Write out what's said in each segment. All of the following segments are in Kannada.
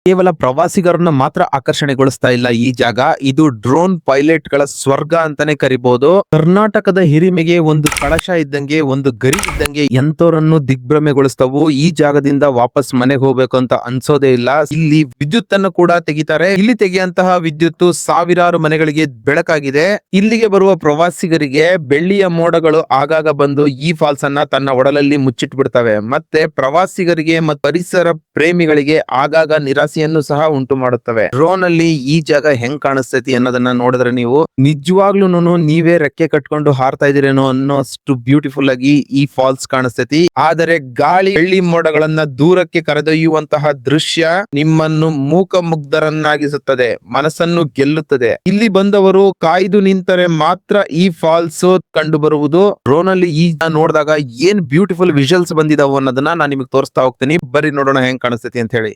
ಕೇವಲ ಪ್ರವಾಸಿಗರನ್ನ ಮಾತ್ರ ಆಕರ್ಷಣೆಗೊಳಿಸ್ತಾ ಇಲ್ಲ ಈ ಜಾಗ, ಇದು ಡ್ರೋನ್ ಪೈಲಟ್ ಗಳ ಸ್ವರ್ಗ ಅಂತಾನೆ ಕರಿಬಹುದು. ಕರ್ನಾಟಕದ ಹಿರಿಮೆಗೆ ಒಂದು ಕಳಶ ಇದ್ದಂಗೆ, ಒಂದು ಗರಿ ಇದ್ದಂಗೆ ಎಂತೋರನ್ನು ದಿಗ್ಭ್ರಮೆಗೊಳಿಸ್ತವು. ಈ ಜಾಗದಿಂದ ವಾಪಸ್ ಮನೆಗೆ ಹೋಗ್ಬೇಕು ಅಂತ ಅನ್ಸೋದೇ ಇಲ್ಲ. ಇಲ್ಲಿ ವಿದ್ಯುತ್ ಅನ್ನು ಕೂಡ ತೆಗಿತಾರೆ. ಇಲ್ಲಿ ತೆಗೆಯುವಂತಹ ವಿದ್ಯುತ್ ಸಾವಿರಾರು ಮನೆಗಳಿಗೆ ಬೆಳಕಾಗಿದೆ. ಇಲ್ಲಿಗೆ ಬರುವ ಪ್ರವಾಸಿಗರಿಗೆ ಬೆಳ್ಳಿಯ ಮೋಡಗಳು ಆಗಾಗ ಬಂದು ಈ ಫಾಲ್ಸ್ ಅನ್ನ ತನ್ನ ಒಡಲಲ್ಲಿ ಮುಚ್ಚಿಟ್ ಬಿಡ್ತವೆ. ಮತ್ತೆ ಪ್ರವಾಸಿಗರಿಗೆ ಮತ್ತು ಪರಿಸರ ಪ್ರೇಮಿಗಳಿಗೆ ಆಗಾಗ ನಿರಾಸೆಯನ್ನು ಸಹ ಉಂಟು ಮಾಡುತ್ತವೆ. ಡ್ರೋನ್ ಅಲ್ಲಿ ಈ ಜಾಗ ಹೆಂಗ್ ಕಾಣಿಸ್ತೈತಿ ಅನ್ನೋದನ್ನ ನೋಡಿದ್ರೆ ನೀವು ನಿಜವಾಗ್ಲೂ ನೀವೇ ರೆಕ್ಕೆ ಕಟ್ಕೊಂಡು ಹಾರ್ತಾ ಇದೀರೇನೋ ಅನ್ನೋಷ್ಟು ಬ್ಯೂಟಿಫುಲ್ ಆಗಿ ಈ ಫಾಲ್ಸ್ ಕಾಣಿಸ್ತೈತಿ. ಆದರೆ ಗಾಳಿ ಬೆಳ್ಳಿ ಮೋಡಗಳನ್ನ ದೂರಕ್ಕೆ ಕರೆದೊಯ್ಯುವಂತಹ ದೃಶ್ಯ ನಿಮ್ಮನ್ನು ಮೂಕಮುಗ್ಧರನ್ನಾಗಿಸುತ್ತದೆ, ಮನಸ್ಸನ್ನು ಗೆಲ್ಲುತ್ತದೆ. ಇಲ್ಲಿ ಬಂದವರು ಕಾಯ್ದು ನಿಂತರೆ ಮಾತ್ರ ಈ ಫಾಲ್ಸ್ ಕಂಡು ಬರುವುದು. ಡ್ರೋನ್ ಅಲ್ಲಿ ಈ ನೋಡಿದಾಗ ಏನ್ ಬ್ಯೂಟಿಫುಲ್ ವಿಜುವಲ್ಸ್ ಬಂದಿದಾವು ಅನ್ನೋದನ್ನ ನಾನು ನಿಮಗೆ ತೋರಿಸ್ತಾ ಹೋಗ್ತೀನಿ. ಬರೀ ನೋಡೋಣ ಹೆಂಗ್ ಕಾಣಿಸ್ತೈತಿ ಅಂತ ಹೇಳಿ.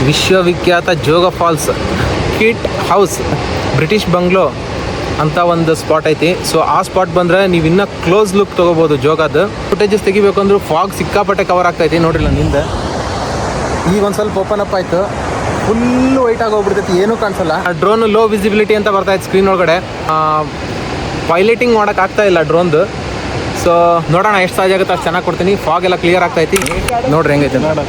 ವಿಶ್ವವಿಖ್ಯಾತ Jog falls, kit house, British bungalow ಅಂತ ಒಂದು ಸ್ಪಾಟ್ ಐತಿ. ಸೊ ಆ ಸ್ಪಾಟ್ ಬಂದರೆ ನೀವು ಇನ್ನೂ ಕ್ಲೋಸ್ ಲುಕ್ ತೊಗೋಬೋದು ಜೋಗದ. ಫುಟೇಜಸ್ ತೆಗಿಬೇಕು ಅಂದ್ರೆ ಫಾಗ್ ಸಿಕ್ಕಾಪಟ್ಟೆ ಕವರ್ ಆಗ್ತೈತಿ. ನೋಡಿಲ್ಲ ನಿಂದ ಈಗ ಒಂದು ಸ್ವಲ್ಪ ಓಪನ್ ಅಪ್ ಆಯಿತು, ಫುಲ್ಲು ವೈಟ್ ಆಗಿ ಹೋಗ್ಬಿಡ್ತೈತಿ, ಏನೂ ಕಾಣಿಸಲ್ಲ. ಡ್ರೋನ್ ಲೋ ವಿಸಿಬಿಲಿಟಿ ಅಂತ ಬರ್ತಾಯಿತ್ತು ಸ್ಕ್ರೀನ್ ಒಳಗಡೆ. ಪೈಲಟಿಂಗ್ ಮಾಡೋಕೆ ಆಗ್ತಾ ಇಲ್ಲ ಡ್ರೋನ್ದು. ಸೊ ನೋಡೋಣ ಎಷ್ಟು ಸಾಧ್ಯ ಆಗುತ್ತೆ ಅಷ್ಟು ಚೆನ್ನಾಗಿ ಕೊಡ್ತೀನಿ. ಫಾಗ್ ಎಲ್ಲ ಕ್ಲಿಯರ್ ಆಗ್ತೈತಿ, ನೋಡ್ರಿ ಹೆಂಗೈತೆ ನೋಡೋಣ.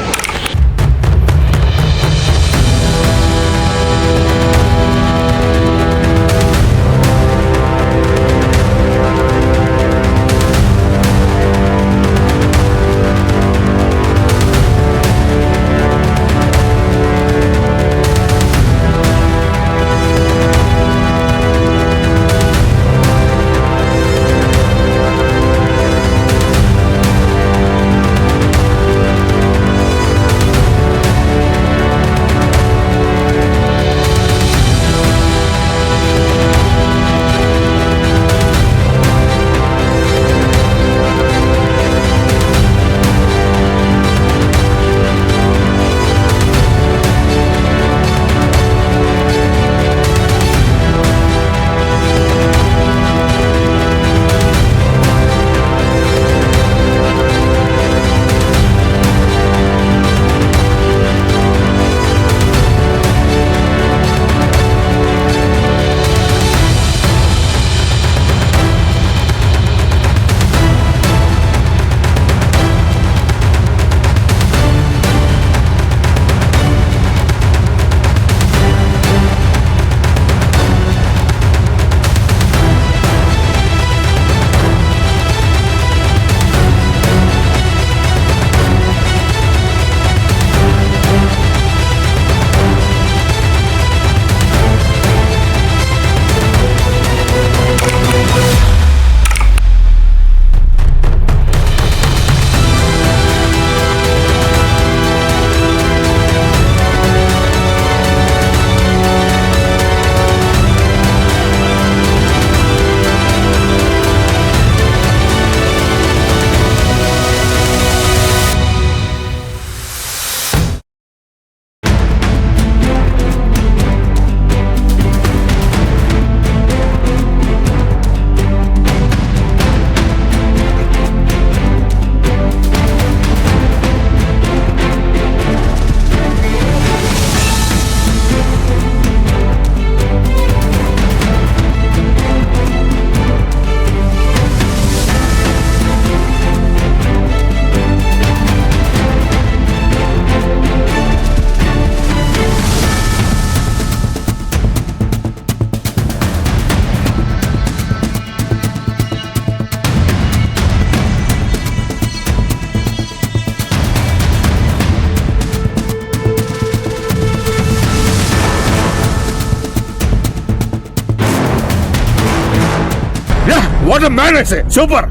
What a man, I say. Super.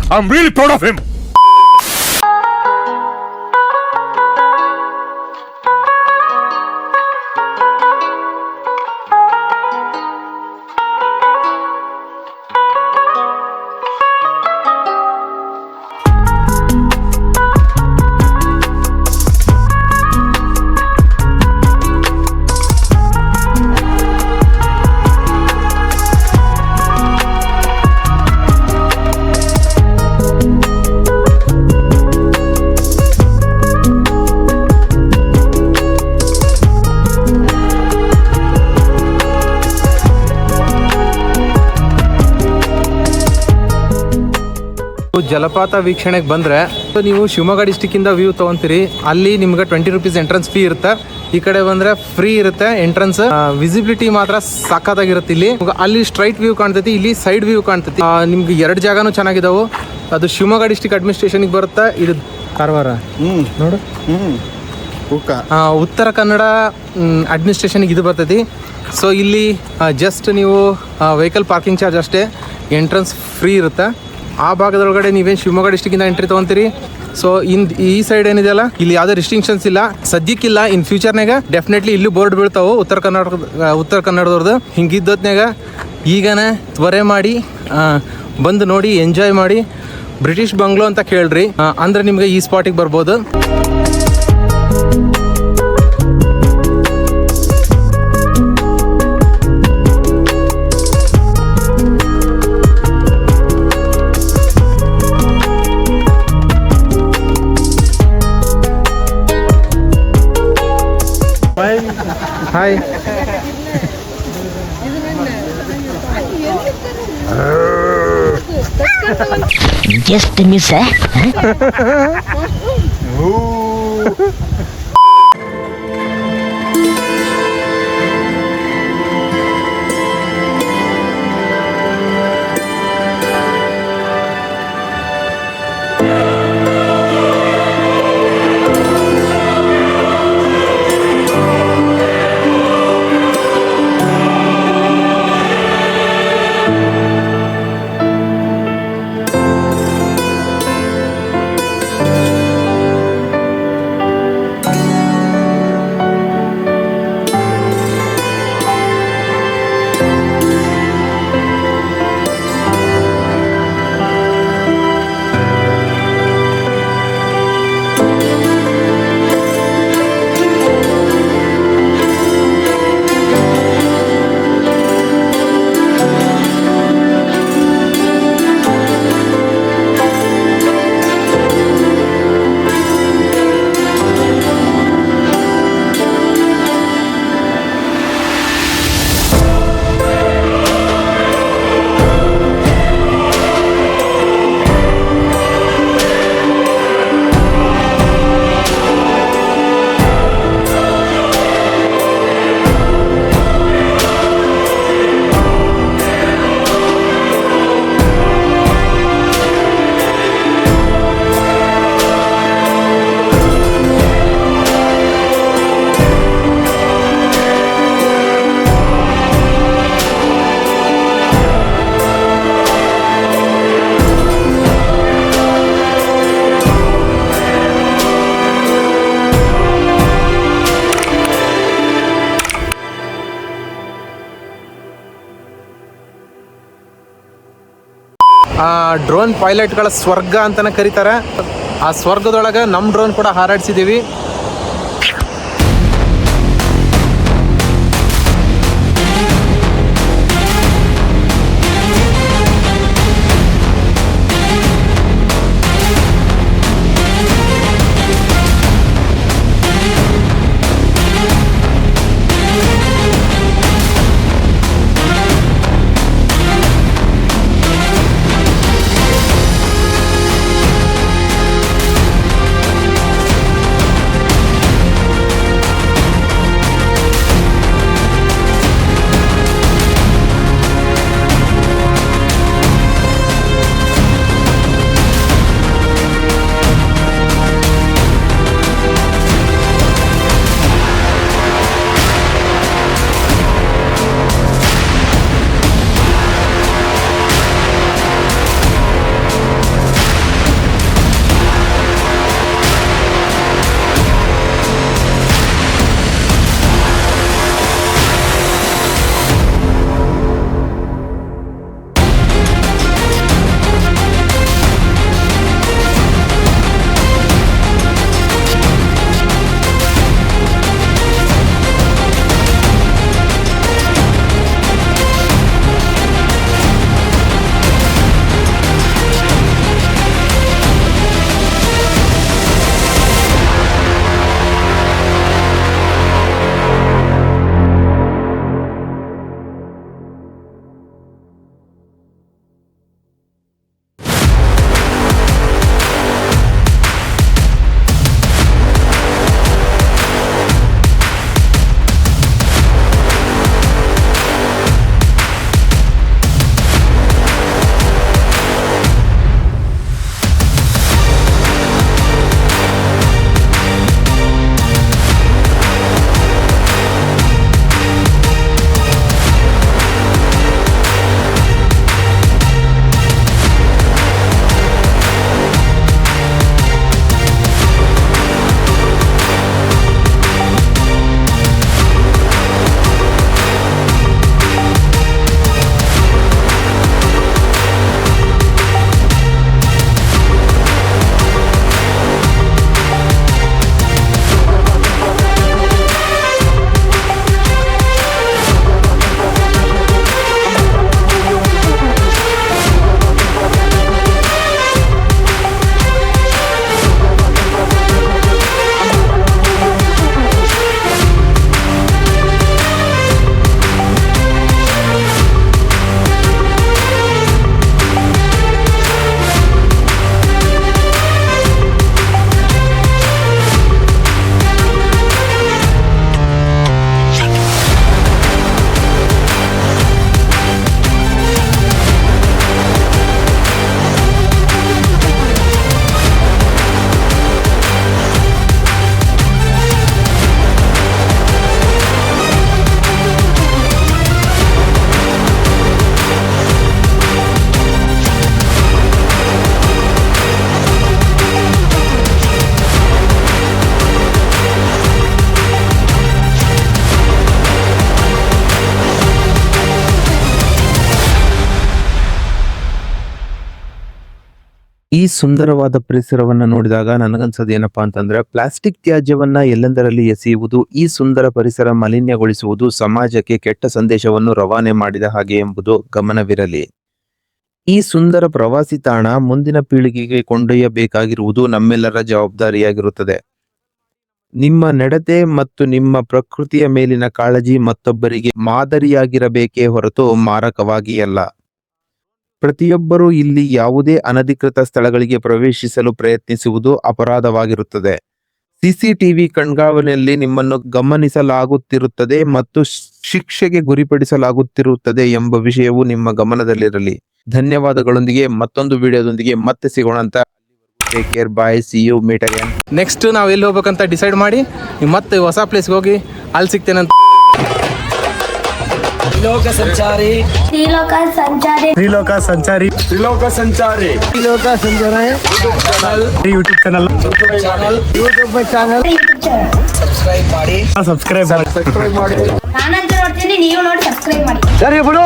I'm really proud of him. ಜಲಪಾತ ವೀಕ್ಷಣೆಗೆ ಬಂದರೆ ನೀವು ಶಿವಮೊಗ್ಗ ಡಿಸ್ಟಿಕ್ಕಿಂದ ವ್ಯೂ ತೊಗೊತೀರಿ. ಅಲ್ಲಿ ನಿಮ್ಗೆ 20 ರೂಪೀಸ್ ಎಂಟ್ರೆನ್ಸ್ ಫೀ ಇರುತ್ತೆ. ಈ ಕಡೆ ಬಂದರೆ ಫ್ರೀ ಇರುತ್ತೆ ಎಂಟ್ರೆನ್ಸ್. ವಿಸಿಬಿಲಿಟಿ ಮಾತ್ರ ಸಖತ್ತಾಗಿರುತ್ತೆ. ಇಲ್ಲಿ ಅಲ್ಲಿ ಸ್ಟ್ರೈಟ್ ವ್ಯೂ ಕಾಣ್ತೈತಿ, ಇಲ್ಲಿ ಸೈಡ್ ವ್ಯೂ ಕಾಣ್ತೈತಿ. ನಿಮ್ಗೆ 2 ಜಾಗನೂ ಚೆನ್ನಾಗಿದಾವು. ಅದು ಶಿವಮೊಗ್ಗ ಡಿಸ್ಟಿಕ್ ಅಡ್ಮಿನಿಸ್ಟ್ರೇಷನ್ಗೆ ಬರುತ್ತೆ. ಇದು ಕಾರವಾರ ನೋಡು, ಉತ್ತರ ಕನ್ನಡ ಅಡ್ಮಿನಿಸ್ಟ್ರೇಷನ್ಗೆ ಇದು ಬರ್ತೈತಿ. ಸೊ ಇಲ್ಲಿ ಜಸ್ಟ್ ನೀವು ವೆಹಿಕಲ್ ಪಾರ್ಕಿಂಗ್ ಚಾರ್ಜ್ ಅಷ್ಟೇ, ಎಂಟ್ರೆನ್ಸ್ ಫ್ರೀ ಇರುತ್ತೆ. ಆ ಭಾಗದೊಳಗಡೆ ನೀವೇನು ಶಿವಮೊಗ್ಗ ಡಿಸ್ಟಿಕ್ಕಿಂದ ಎಂಟ್ರಿ ತೊಗೊತೀರಿ. ಸೊ ಈ ಸೈಡ್ ಏನಿದೆಯಲ್ಲ, ಇಲ್ಲಿ ಯಾವುದೇ ರಿಸ್ಟ್ರಿಕ್ಷನ್ಸ್ ಇಲ್ಲ ಸದ್ಯಕ್ಕಿಲ್ಲ. ಇನ್ ಫ್ಯೂಚರ್ನಾಗ ಡೆಫಿನೆಟ್ಲಿ ಇಲ್ಲೂ ಬೋರ್ಡ್ ಬೀಳ್ತಾವೆ ಉತ್ತರ ಕನ್ನಡದವ್ರದ್ದು. ಹಿಂಗಿದ್ದೊತ್ನಾಗ ಈಗನೇ ತ್ವರೆ ಮಾಡಿ ಬಂದು ನೋಡಿ ಎಂಜಾಯ್ ಮಾಡಿ. ಬ್ರಿಟಿಷ್ ಬಂಗ್ಲೋ ಅಂತ ಕೇಳ್ರಿ, ಅಂದರೆ ನಿಮಗೆ ಈ ಸ್ಪಾಟಿಗೆ ಬರ್ಬೋದು. Hi, just miss. ಡ್ರೋನ್ ಪೈಲಟ್ಗಳ ಸ್ವರ್ಗ ಅಂತಲೇ ಕರೀತಾರೆ. ಆ ಸ್ವರ್ಗದೊಳಗೆ ನಮ್ಮ ಡ್ರೋನ್ ಕೂಡ ಹಾರಾಡಿಸಿದ್ದೀವಿ. ಈ ಸುಂದರವಾದ ಪರಿಸರವನ್ನ ನೋಡಿದಾಗ ನನಗನ್ಸೋದು ಏನಪ್ಪಾ ಅಂತಂದ್ರೆ ಪ್ಲಾಸ್ಟಿಕ್ ತ್ಯಾಜ್ಯವನ್ನ ಎಲ್ಲೆಂದರಲ್ಲಿ ಎಸೆಯುವುದು ಈ ಸುಂದರ ಪರಿಸರ ಮಲಿನ್ಯಗೊಳಿಸುವುದು ಸಮಾಜಕ್ಕೆ ಕೆಟ್ಟ ಸಂದೇಶವನ್ನು ರವಾನೆ ಮಾಡಿದ ಹಾಗೆ ಎಂಬುದು ಗಮನವಿರಲಿ. ಈ ಸುಂದರ ಪ್ರವಾಸಿ ತಾಣ ಮುಂದಿನ ಪೀಳಿಗೆಗೆ ಕೊಂಡೊಯ್ಯಬೇಕಾಗಿರುವುದು ನಮ್ಮೆಲ್ಲರ ಜವಾಬ್ದಾರಿಯಾಗಿರುತ್ತದೆ. ನಿಮ್ಮ ನಡತೆ ಮತ್ತು ನಿಮ್ಮ ಪ್ರಕೃತಿಯ ಮೇಲಿನ ಕಾಳಜಿ ಮತ್ತೊಬ್ಬರಿಗೆ ಮಾದರಿಯಾಗಿರಬೇಕೇ ಹೊರತು ಮಾರಕವಾಗಿ ಅಲ್ಲ. ಪ್ರತಿಯೊಬ್ಬರೂ ಇಲ್ಲಿ ಯಾವುದೇ ಅನಧಿಕೃತ ಸ್ಥಳಗಳಿಗೆ ಪ್ರವೇಶಿಸಲು ಪ್ರಯತ್ನಿಸುವುದು ಅಪರಾಧವಾಗಿರುತ್ತದೆ. ಸಿಸಿಟಿವಿ ಕಣ್ಗಾವಲಿನಲ್ಲಿ ನಿಮ್ಮನ್ನು ಗಮನಿಸಲಾಗುತ್ತಿರುತ್ತದೆ ಮತ್ತು ಶಿಕ್ಷೆಗೆ ಗುರಿಪಡಿಸಲಾಗುತ್ತಿರುತ್ತದೆ ಎಂಬ ವಿಷಯವು ನಿಮ್ಮ ಗಮನದಲ್ಲಿರಲಿ. ಧನ್ಯವಾದಗಳೊಂದಿಗೆ ಮತ್ತೊಂದು ವಿಡಿಯೋದೊಂದಿಗೆ ಮತ್ತೆ ಸಿಗೋಣ ಅಂತ. Take care, bye, see you, meet again. Next ನಾವು ಎಲ್ಲಿ ಹೋಗ್ಬೇಕಂತ ಡಿಸೈಡ್ ಮಾಡಿ ನೀವು ಮತ್ತೆ ಹೊಸ ಪ್ಲೇಸ್ಗೆ ಹೋಗಿ ಅಲ್ಲಿ ಸಿಗ್ತೇನೆ. ತ್ರಿಲೋಕ ಸಂಚಾರಿ ಯೂಟ್ಯೂಬ್ ಚಾನಲ್ ಸಬ್ಸ್ಕ್ರೈಬ್ ಮಾಡಿ. ನಾನಂತೂ ನೋಡ್ತೀನಿ, ನೀವು ನೋಡಿ ಸಬ್ಸ್ಕ್ರೈಬ್ ಮಾಡಿ. ಸರಿ ಬಿಡು.